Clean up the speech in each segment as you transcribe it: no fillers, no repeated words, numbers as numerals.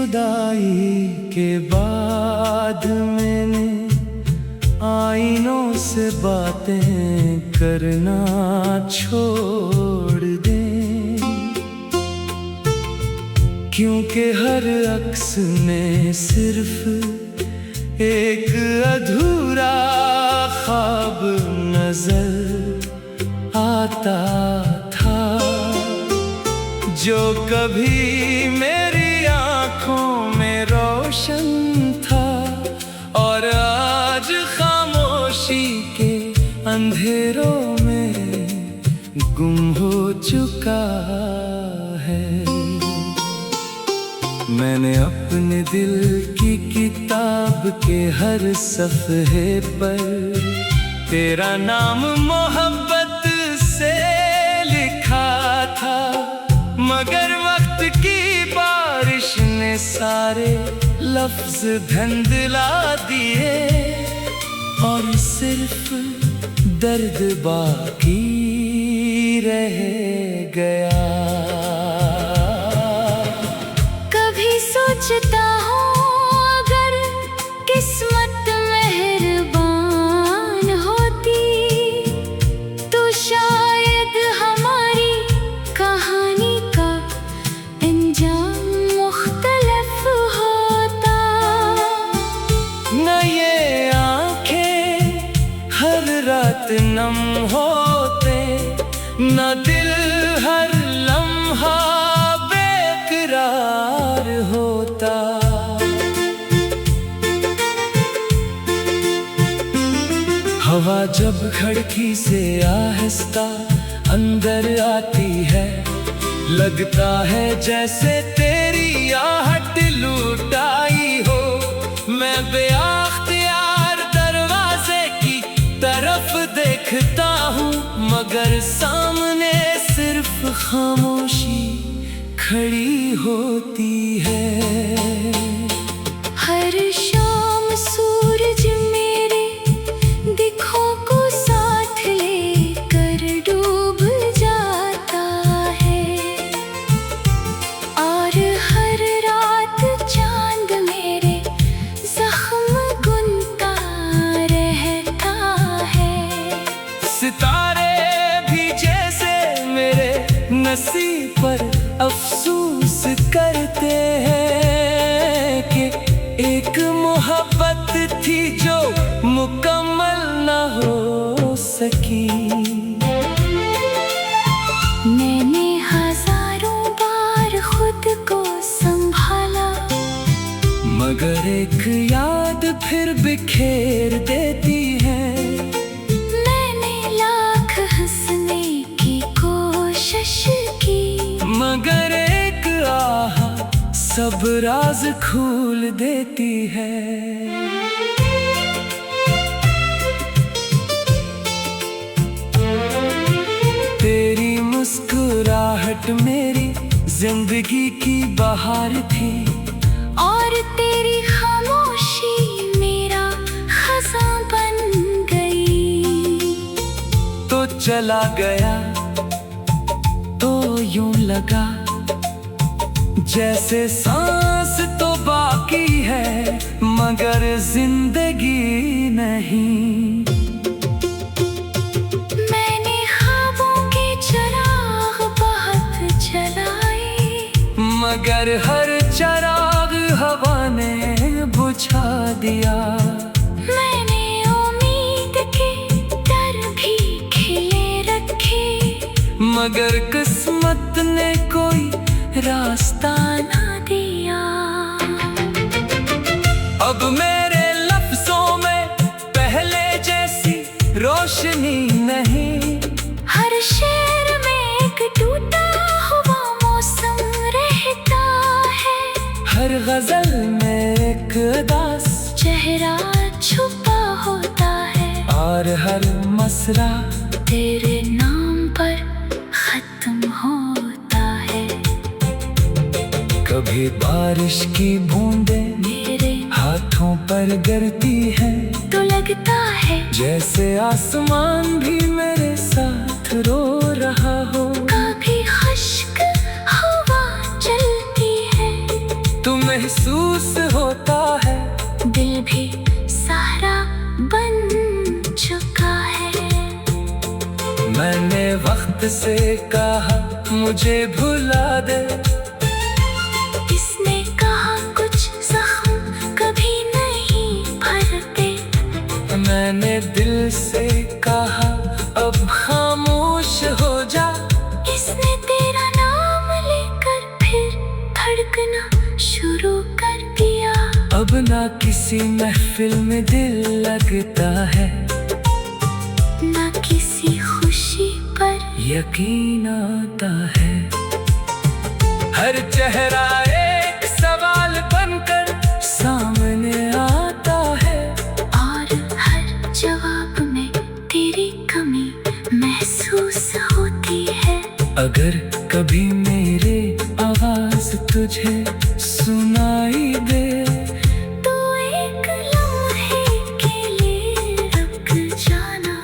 जुदाई के बाद मैंने आईनों से बातें करना छोड़ दे, क्योंकि हर अक्स में सिर्फ एक अधूरा ख्वाब नजर आता था, जो कभी मेरी आंखों में रोशन था और आज खामोशी के अंधेरों में गुम हो चुका है। मैंने अपने दिल की किताब के हर सफ़हे पर तेरा नाम मोहब्बत से लिखा था, मगर वक्त की बारिश ने सारे लफ्ज धुंधला दिए और सिर्फ दर्द बाकी रह गया। कभी सोचता हूँ अगर किस्मत मेहरबान होती तो शायद हमारी कहानी का अंजाम मुख्तलिफ होता। न ये आंखें हर रात नम होते, न दिल हर लम्हा बेकरार होता। हवा जब खिड़की से आहिस्ता अंदर आती है, लगता है जैसे तेरी आहट लूट आई हो। मैं बेअख्तियार दरवाजे की तरफ देखता हूँ, मगर सामने सिर्फ खामोशी खड़ी होती है। हर शाम सूरज मेरे दिखों को साथ लेकर डूब जाता है और हर रात चांद मेरे जख्म गुनता रहता है। सितारे भी जैसे मेरे नसीब पर अफसोस करते हैं कि एक मोहब्बत थी जो मुकम्मल न हो सकी। मैंने हजारों बार खुद को संभाला, मगर एक याद फिर बिखेर देती है। मैंने लाख हंसने की कोशिश की, मगर एक आह सब राज खोल देती है। तेरी मुस्कुराहट मेरी जिंदगी की बहार थी और तेरी खामोशी मेरा खज़ां बन गई। तो चला गया तो यूं लगा जैसे सांस तो बाकी है, मगर जिंदगी नहीं। मैंने ख्वाबों के चिराग बहुत जलाए, मगर हर चिराग हवा ने बुझा दिया। मैंने उम्मीद के डर भी खिले रखे, मगर किस्मत ने कोई रास्ता ना दिया। अब मेरे लफ्जों में पहले जैसी रोशनी नहीं, हर शेर में एक टूटा हुआ मौसम रहता है। हर गजल में एक उदास चेहरा छुपा होता है और हर मसरा तेरे नाम पर खत्म होता है। कभी बारिश की बूंदें मेरे हाथों पर गिरती हैं, तो लगता है जैसे आसमान भी मेरे साथ रो रहा हो। कभी खुश्क हवा चलती है, तुम महसूस होता है। दिल भी सहारा बन चुका है। मैंने वक्त से कहा मुझे भुला दे, इसने कहा कुछ जख्म कभी नहीं भरते। मैंने दिल से कहा अब खामोश हो जा, इसने तेरा नाम लेकर फिर धड़कना शुरू कर दिया। अब ना किसी महफिल में दिल लगता है, ना किसी खुशी पर यकीन आता है। हर चेहरा एक सवाल बनकर सामने आता है, और हर जवाब में तेरी कमी महसूस होती है। अगर कभी मेरे आवाज तुझे सुनाई दे, तो एक लम्हे के लिए रुक जाना,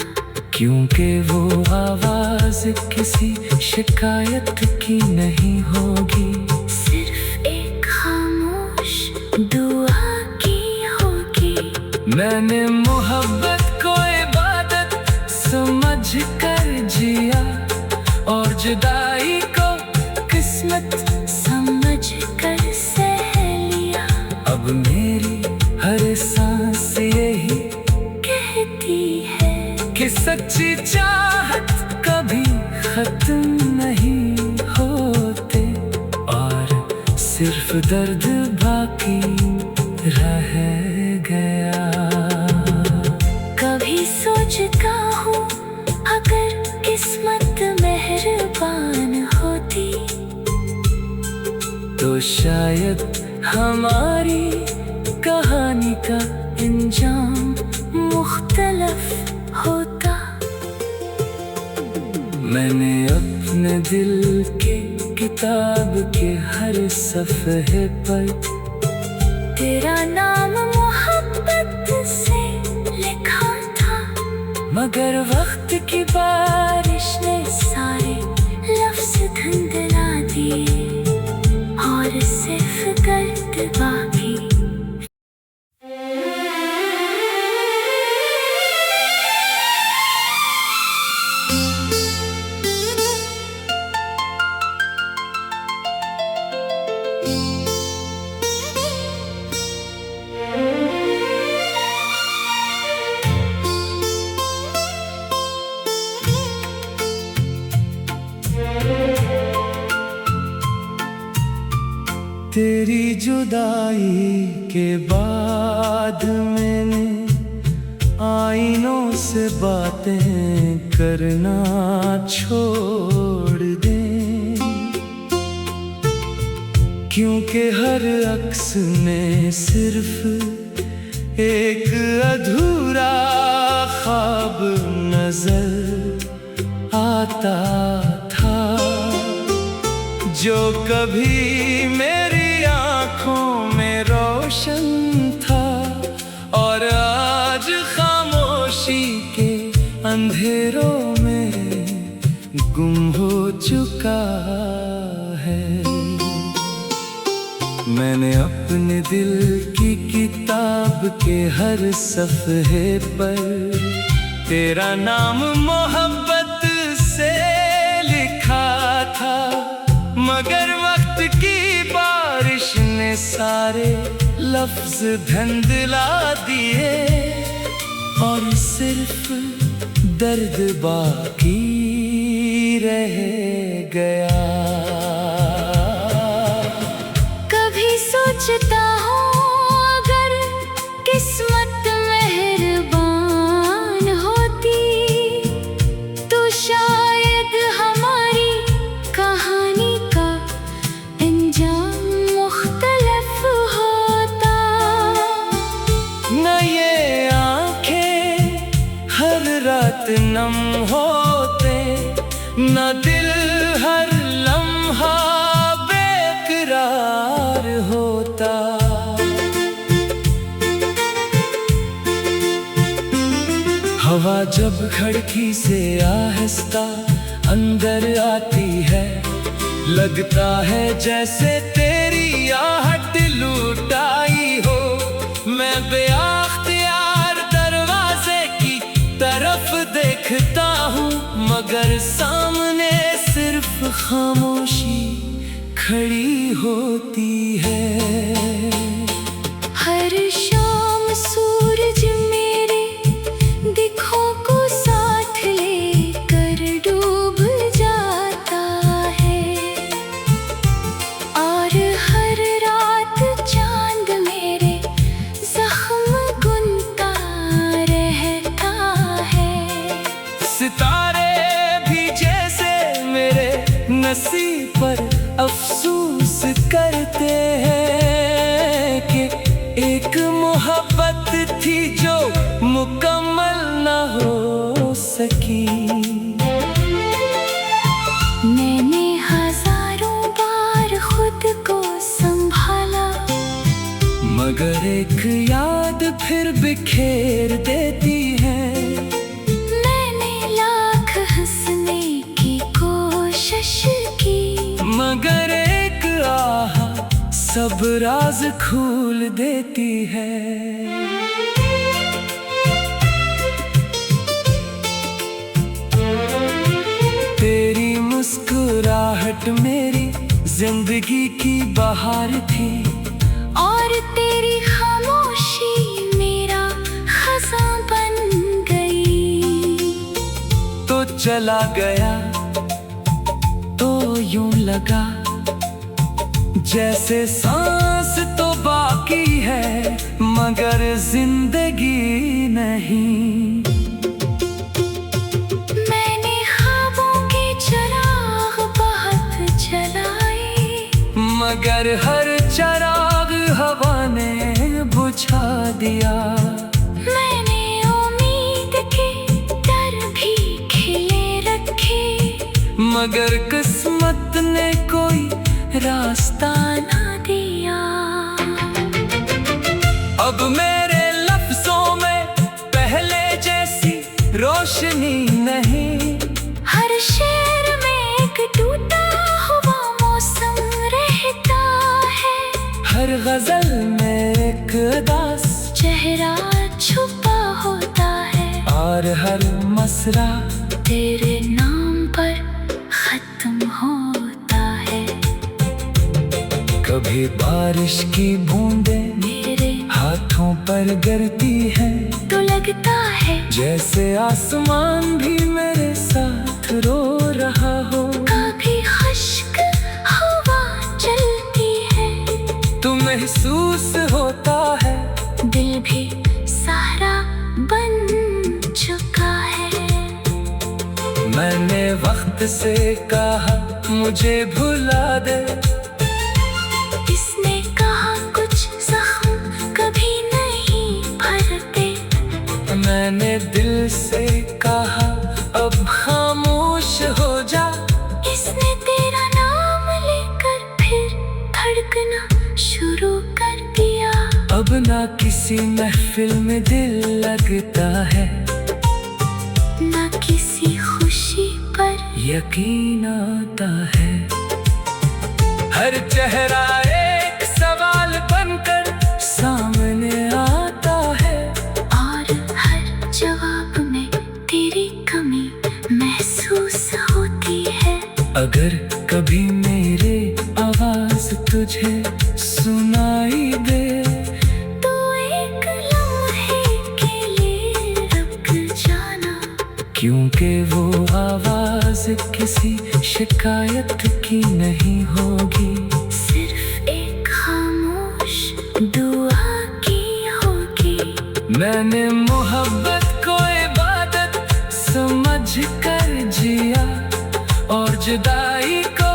क्योंकि वो आवाज किसी शिकायत की नहीं होगी, सिर्फ एक खामोश दुआ की होगी। मैंने मोहब्बत को इबादत समझ कर जिया, और जुदाई को किस्मत समझ कर सह लिया। अब मेरी हर सांस यही कहती है कि सच्ची चाहत कभी खत्म नहीं होते, और सिर्फ दर्द बाकी रह गया। कभी सोचता हूँ अगर किस्मत मेहरबान होती, तो शायद हमारी कहानी का अंजाम मुख्तलिफ होता। मैंने अपने दिल की किताब के हर सफ़हे पर तेरा नाम मोहब्बत से लिखा था, मगर वक्त की बारिश ने सारे लफ्ज धुंधला दिए, और सिर्फ दर्द बाकी। तेरी जुदाई के बाद मैंने आईनों से बातें करना छोड़ दे, क्योंकि हर अक्स में सिर्फ एक अधूरा ख्वाब नजर आता था, जो कभी मेरी आँखों में रोशन था, और आज खामोशी के अंधेरों में गुम हो चुका है। मैंने अपने दिल की किताब के हर सफ़हे पर तेरा नाम मोहब्बत से लिखा था, मगर वक्त की बारिश ने सारे लफ्ज धुंधला दिए, और सिर्फ दर्द बाकी रह गया। कभी सोचता हूँ अगर किस्मत मेहरबान होती, तो शायद हमारी कहानी का अंजाम मुख्तलिफ होता। न ये आँखें हर रात नम होते, न दिल हर लम्हा बेकरार होता। हवा जब खिड़की से आहिस्ता अंदर आती है, लगता है जैसे तेरी आहट लुटाई हो। मैं बेअख्तियार दरवाजे की तरफ देखता हूँ, मगर सामने सिर्फ खामोशी खड़ी होती है। हर शाम सूरज मेरे दिखों को साथ लेकर डूब जाता है, और हर रात चांद मेरे जख्म गुनता रहता है। सितारे भी जैसे मेरे नसीब पर अफसोस करते हैं कि एक मोहब्बत थी जो मुकम्मल न हो सकी। मैंने हजारों बार खुद को संभाला, मगर एक याद फिर बिखेर देती है। मैंने लाख हंसने की कोशिश की, मगर एक आह सब राज खोल देती है। तेरी मुस्कुराहट मेरी जिंदगी की बहार थी, और तेरी खामोशी मेरा खज़ां बन गई। तो चला गया तो यूं लगा जैसे सांस तो बाकी है, मगर जिंदगी नहीं। मैंने ख्वाबों के चिराग बहुत जलाए, मगर हर चिराग हवा ने बुझा दिया। मैंने उम्मीद के डर भी खिले रखे, मगर किस्मत ने कोई रास्ता ना दिया। अब मेरे लफ्जों में पहले जैसी रोशनी नहीं। हर शेर में एक टूटा हुआ मौसम रहता है, हर गजल में एक उदास चेहरा छुपा होता है, और हर मसरा तेरे नाम पर खत्म होता है। कभी बारिश की बूंदें मेरे हाथों पर गिरती हैं, तो लगता है जैसे आसमान भी मेरे साथ रो रहा हो। कभी खुश्क हवा चलती है, तो महसूस होता है दिल भी सहारा बन चुका है। मैंने वक्त से कहा मुझे भुला दे, इसने कहा कुछ जख्म कभी नहीं भरते। मैंने दिल से कहा अब खामोश हो जा, इसने तेरा नाम लेकर फिर धड़कना शुरू कर दिया। अब ना किसी महफिल में दिल लगता है, ना किसी खुशी पर यकीन आता है। हर चेहरा एक सवाल बनकर सामने आता है, और हर जवाब में तेरी कमी महसूस होती है। अगर कभी मेरे आवाज तुझे सुनाई दे, तो एक लम्हे के लिए रुक जाना, क्योंकि वो आवाज किसी शिकायत की नहीं होगी, सिर्फ एक खामोश दुआ की होगी। मैंने मोहब्बत को इबादत समझ कर जिया, और जुदाई को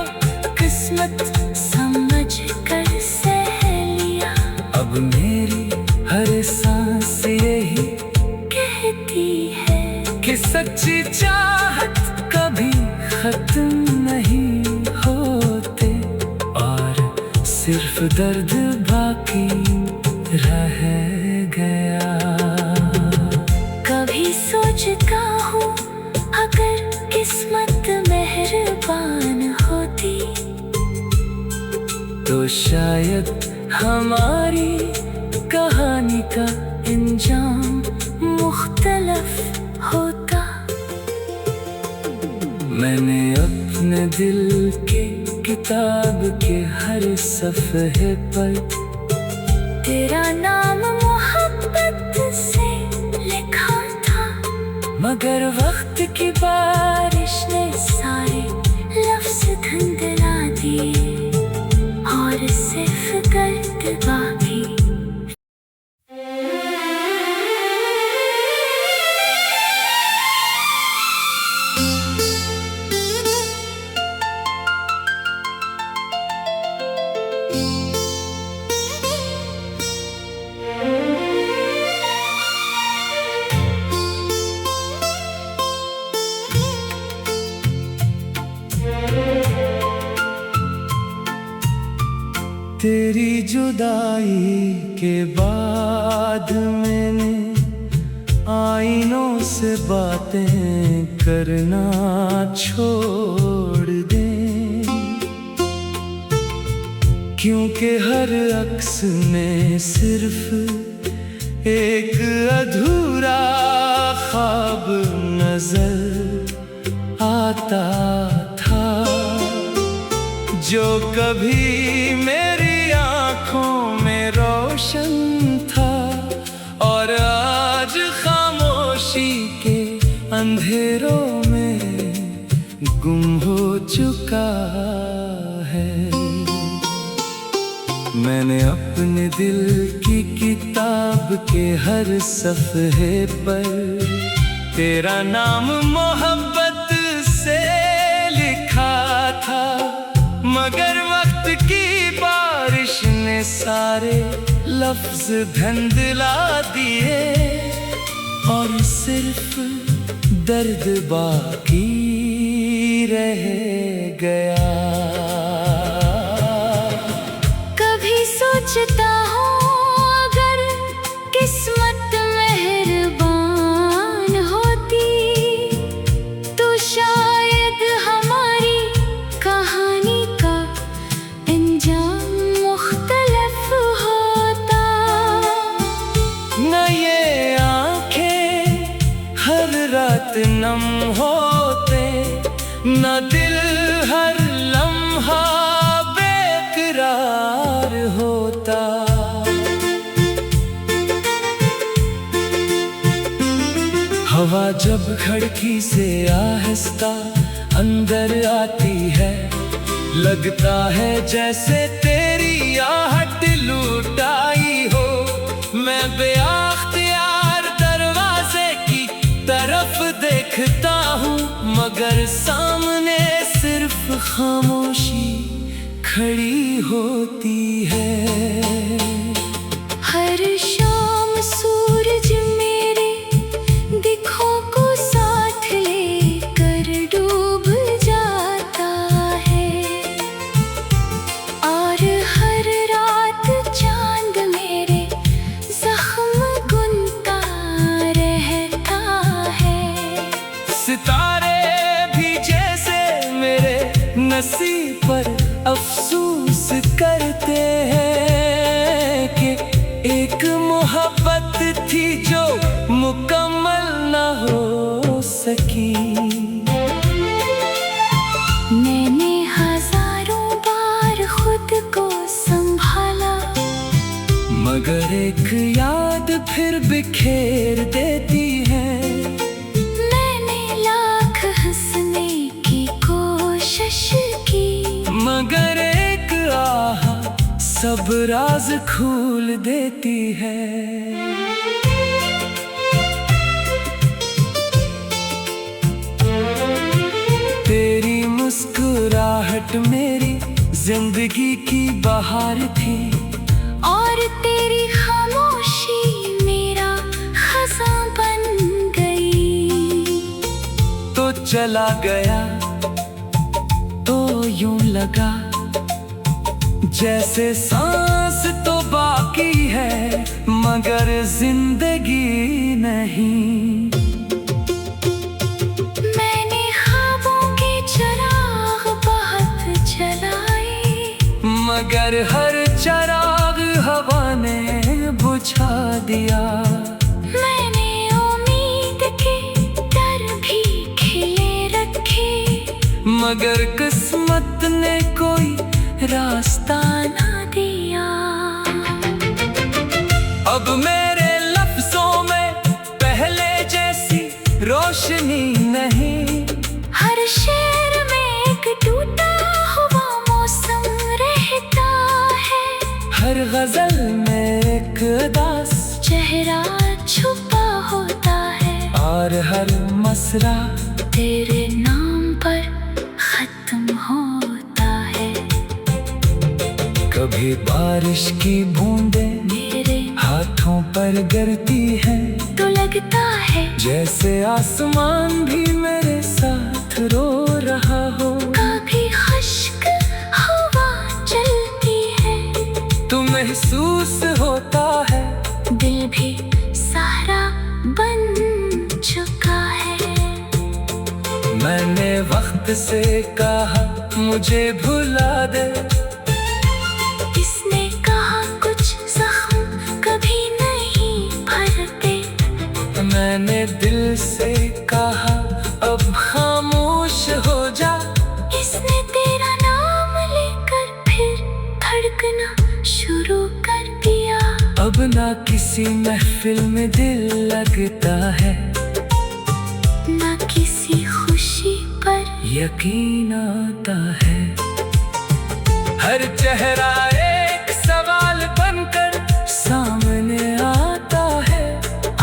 किस्मत समझ कर सह लिया। अब मेरी हर सांस यही कहती है कि सच्ची चाहत कभी खत्म नहीं होते, और सिर्फ दर्द बाकी रह गया। कभी सोचता हूँ अगर किस्मत मेहरबान होती, तो शायद हमारी कहानी का अंजाम मुख्तलिफ होता। मैंने अपने दिल के किताब के हर सफ़हे पर तेरा नाम मोहब्बत से लिखा था, मगर वक्त की बारिश ने सारे लफ्ज़ धुंधला दिए और सिर्फ दर्द बाकी। तेरी जुदाई के बाद मैंने आईनों से बातें करना छोड़ दे, क्योंकि हर अक्स में सिर्फ एक अधूरा ख्वाब नजर आता था, जो कभी मेरी आँखों में रोशन था और आज खामोशी के अंधेरों में गुम हो चुका है। मैंने अपने दिल की किताब के हर सफ़हे पर तेरा नाम मोहब्बत से लिखा था, मगर वक्त की बारिश ने सारे लफ्ज़ धुंधला दिए और सिर्फ दर्द बाकी रह गया। कभी सोचता हूँ अगर किस्मत मेहरबान होती तो शायद हमारी कहानी का अंजाम मुख्तलिफ होता। न ये आँखें हर रात नम होते, न दिल हर लम्हा बेकरार होता। हवा जब खिड़की से आहिस्ता अंदर आती है, लगता है जैसे तेरी आहट लुटाई हो। मैं बेअख्तियार दरवाजे की तरफ देखता हूँ, मगर सामने सिर्फ खामोशी खड़ी होती है। हर शाम सूरज मेरे दिखों को साथ लेकर डूब जाता है और हर रात चांद मेरे जख्म गुनता रहता है। सितारे भी जैसे मेरे नसीब पर अफसोस करते हैं कि एक मोहब्बत थी जो मुकम्मल न हो सकी। मैंने हजारों बार खुद को संभाला, मगर एक याद फिर बिखेर देती है। मैंने लाख हंसने की कोशिश की, मगर एक आह सब राज खोल देती है। तेरी मुस्कुराहट मेरी जिंदगी की बहार थी और तेरी खामोशी मेरा खज़ां बन गई। तो चला गया तो यूं लगा जैसे सांस तो बाकी है, मगर जिंदगी नहीं। मैंने ख्वाबों के चिराग बहुत जलाए, मगर हर चिराग दिया। मैंने उम्मीद के डर भी खिले रखे, मगर किस्मत ने कोई रास्ता ना दिया। अब मेरे लफ्जों में पहले जैसी रोशनी नहीं। हर शेर में एक टूटा हुआ मौसम रहता है, हर गजल में एक उदास चेहरा छुपा होता है, और हर मसरा तेरे नाम पर खत्म होता है। कभी बारिश की बूंदें मेरे हाथों पर गिरती हैं, तो लगता है जैसे आसमान भी मेरे साथ रो रहा हो। कभी खुश्क हवा चलती है, तो महसूस होता है दिल भी सहारा बन चुका है। मैंने वक्त से कहा मुझे भुला दे, इसने कहा कुछ जख्म कभी नहीं भरते। मैंने दिल से कहा अब खामोश हो जा, इसने तेरा नाम लेकर फिर धड़कना शुरू कर दिया। अब ना किसी महफिल में दिल लगता है, ना किसी खुशी पर यकीन आता है। हर चेहरा एक सवाल बनकर सामने आता है,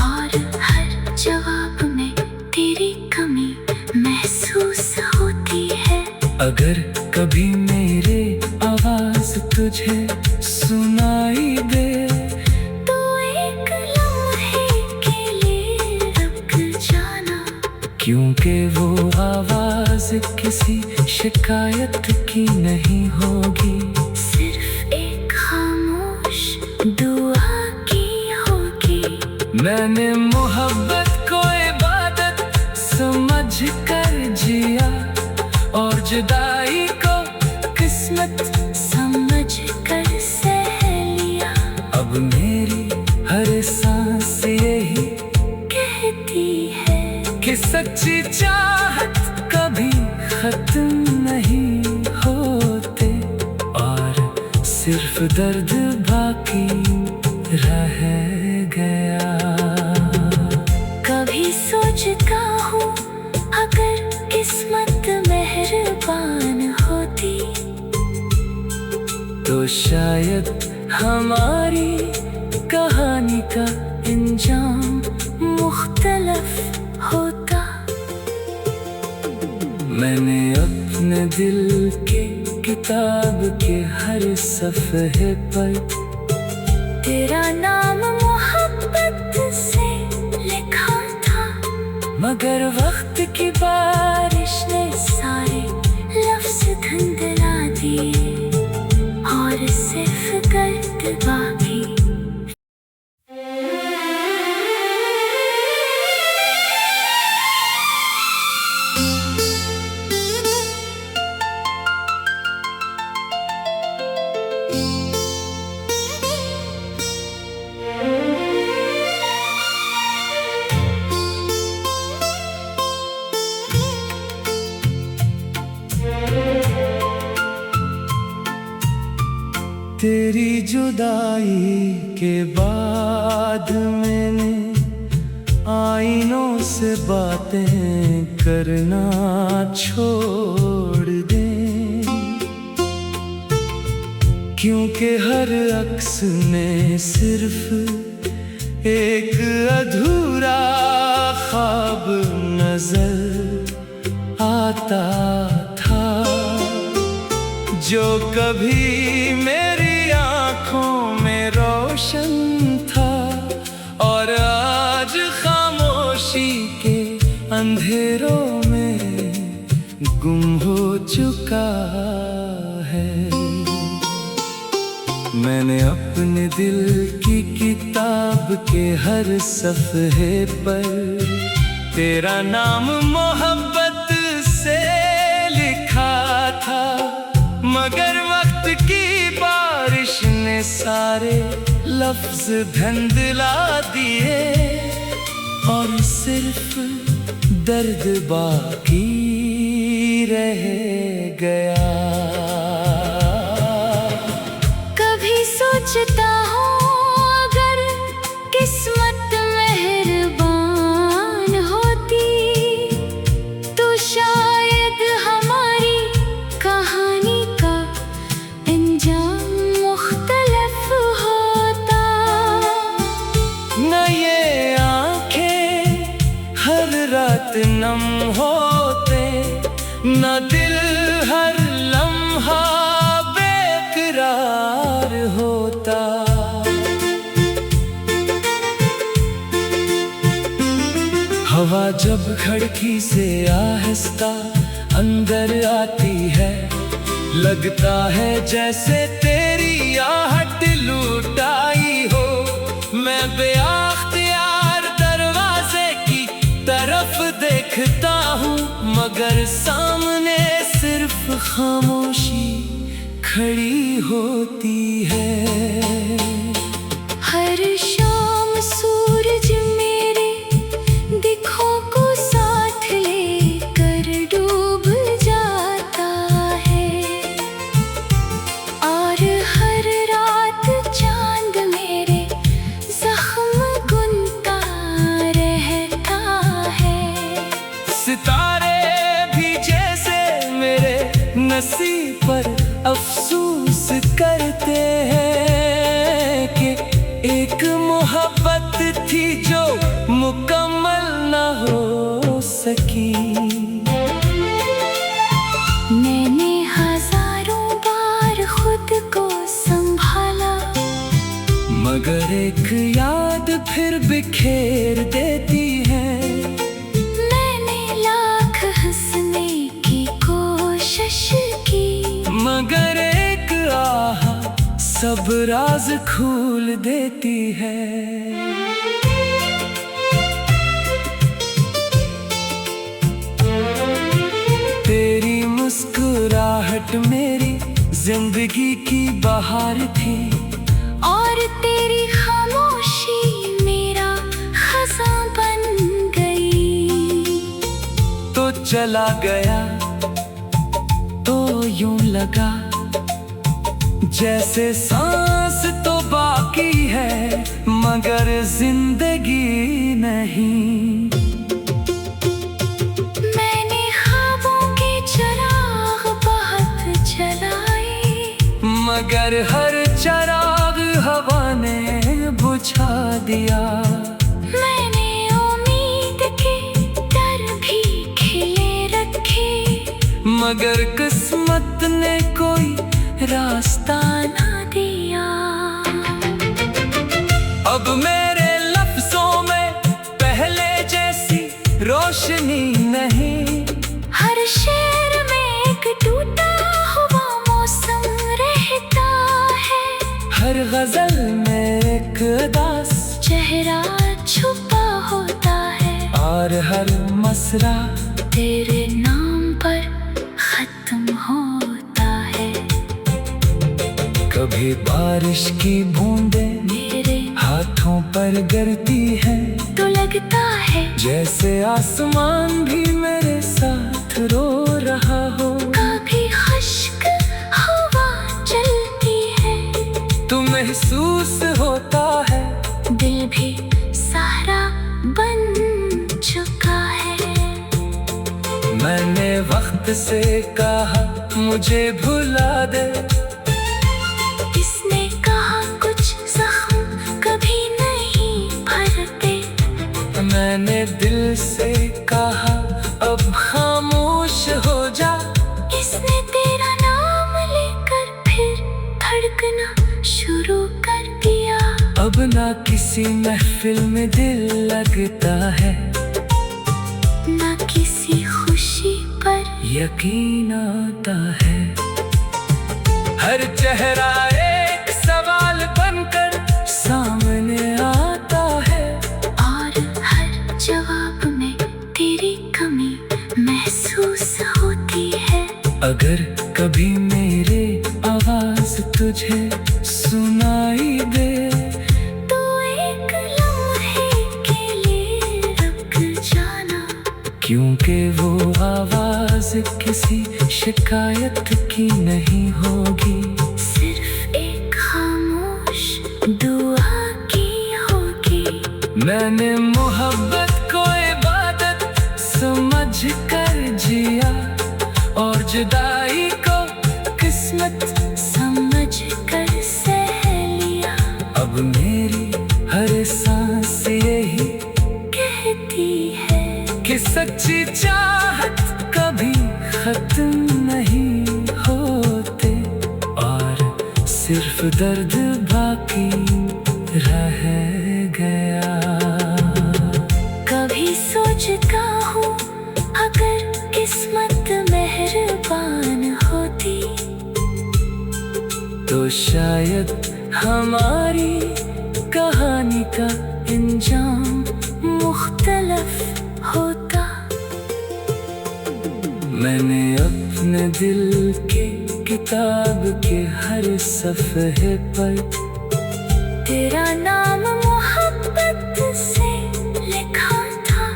और हर जवाब में तेरी कमी महसूस होती है। अगर कभी मेरे आवाज तुझे सुनाई दे, तो एक लम्हे के लिए रुक जाना, क्योंकि वो आवाज किसी शिकायत की नहीं होगी, सिर्फ एक खामोश दुआ की होगी। मैंने मोहब्बत को इबादत समझ कर जिया, और जुदाई को किस्मत समझ कर सह लिया। अब मेरी हर सांस यही कहती है कि सच्ची चाहत कभी खत्म नहीं होते, और सिर्फ दर्द बाकी रह गया। कभी सोचता हूँ अगर किस्मत मेहरबान होती, तो शायद हमारी कहानी का अंजाम मुख्तलिफ होता। मैंने अपने दिल के किताब के हर सफ़हे पर तेरा नाम मोहब्बत से लिखा था, मगर वक्त की बारिश ने सारे लफ्ज धुंधला दिए, और सिर्फ गर्द बाकी। तेरी जुदाई के बाद मैंने आईनों से बातें करना छोड़ दे, क्योंकि हर अक्स में सिर्फ एक अधूरा ख्वाब नजर आता था, जो कभी मेरी आंखों में रोशन था, और आज खामोशी के अंधेरों में गुम हो चुका है। मैंने अपने दिल की किताब के हर सफ़हे पर तेरा नाम मोहब्बत से लिखा था, मगर वक्त की बारिश ने सारे लफ्ज धंधला दिए और सिर्फ दर्द बाकी रह गया। कभी सोचता हूँ अगर किस्मत मेहरबान होती तो शायद हमारी कहानी का अंजाम मुख्तलिफ होता। न ये आंखें हर रात नम होते, न दिल हर लम्हा बेकरार होता। हवा जब खिड़की से आहिस्ता अंदर आती है, लगता है जैसे तेरी आहट लुटाई हो। मैं बेअख्तियार दरवाजे की तरफ देखता हूँ, मगर सामने सिर्फ खामोशी खड़ी होती है। हर शाम सूरज मेरे दिखों को साथ लेकर डूब जाता है, और हर रात चांद मेरे जख्म गुनता रहता है। सितारे भी जैसे मेरे नसीब पर अफसोस करते हैं कि एक मोहब्बत थी जो मुकम्मल न हो सकी। मैंने हजारों बार खुद को संभाला, मगर एक याद फिर बिखेर देती है। मैंने लाख हंसने की कोशिश की, मगर एक आह सब राज खोल देती है। तेरी मुस्कुराहट मेरी जिंदगी की बहार थी, और तेरी खामोशी मेरा खज़ां बन गई। तो चला गया तो यूं लगा जैसे सांस तो बाकी है, मगर जिंदगी नहीं। मैंने ख्वाबों के चिराग बहुत जलाए, मगर हर चिराग हवा ने बुझा दिया। मैंने उम्मीद के डर भी खिले रखे, मगर किस्मत ने कोई रास्ता ना दिया। अब मेरे लफ्जों में पहले जैसी रोशनी नहीं। हर शेर में एक टूटा हुआ मौसम रहता है, हर गजल में एक उदास चेहरा छुपा होता है, और हर मसरा तेरे नाम पर खत्म होता है। कभी बारिश की बूंदें मेरे हाथों पर गिरती हैं, तो लगता है जैसे आसमान भी मेरे साथ रो रहा हो। कभी खुश्क हवा चलती है, तो महसूस होता है दिल भी सहारा बन चुका है। मैंने वक्त से कहा मुझे भुला दे, इसने कहा कुछ जख्म कभी नहीं भरते। मैंने दिल से कहा अब खामोश हो जा, इसने तेरा नाम लेकर फिर धड़कना शुरू कर दिया। अब ना किसी महफिल में दिल लगता है, ना किसी खुशी पर यकीन आता है। हर चेहरा एक सवाल बनकर सामने आता है, और हर जवाब में तेरी कमी महसूस होती है। अगर कभी मेरे आवाज तुझे सुनाई दे क्योंकि वो आवाज किसी शिकायत की नहीं होगी, सिर्फ एक खामोश दुआ की होगी। मैंने मोहब्बत को इबादत समझ कर जिया और जुदाई को किस्मत समझ कर सह लिया। अब मेरी हर सांस यही कहती है कि सच्ची चाहत कभी खत्म नहीं होते और सिर्फ दर्द बाकी रह गया। कभी सोचता हूँ अगर किस्मत मेहरबान होती तो शायद हमारी कहानी का अंजाम मुख्तलिफ होता। मैंने अपने दिल के किताब के हर सफ़हे पर तेरा नाम मोहब्बत से लिखा था,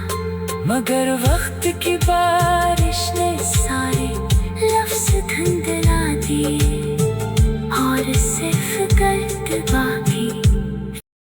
मगर वक्त की बारिश ने सारे लफ्ज़ धुंधले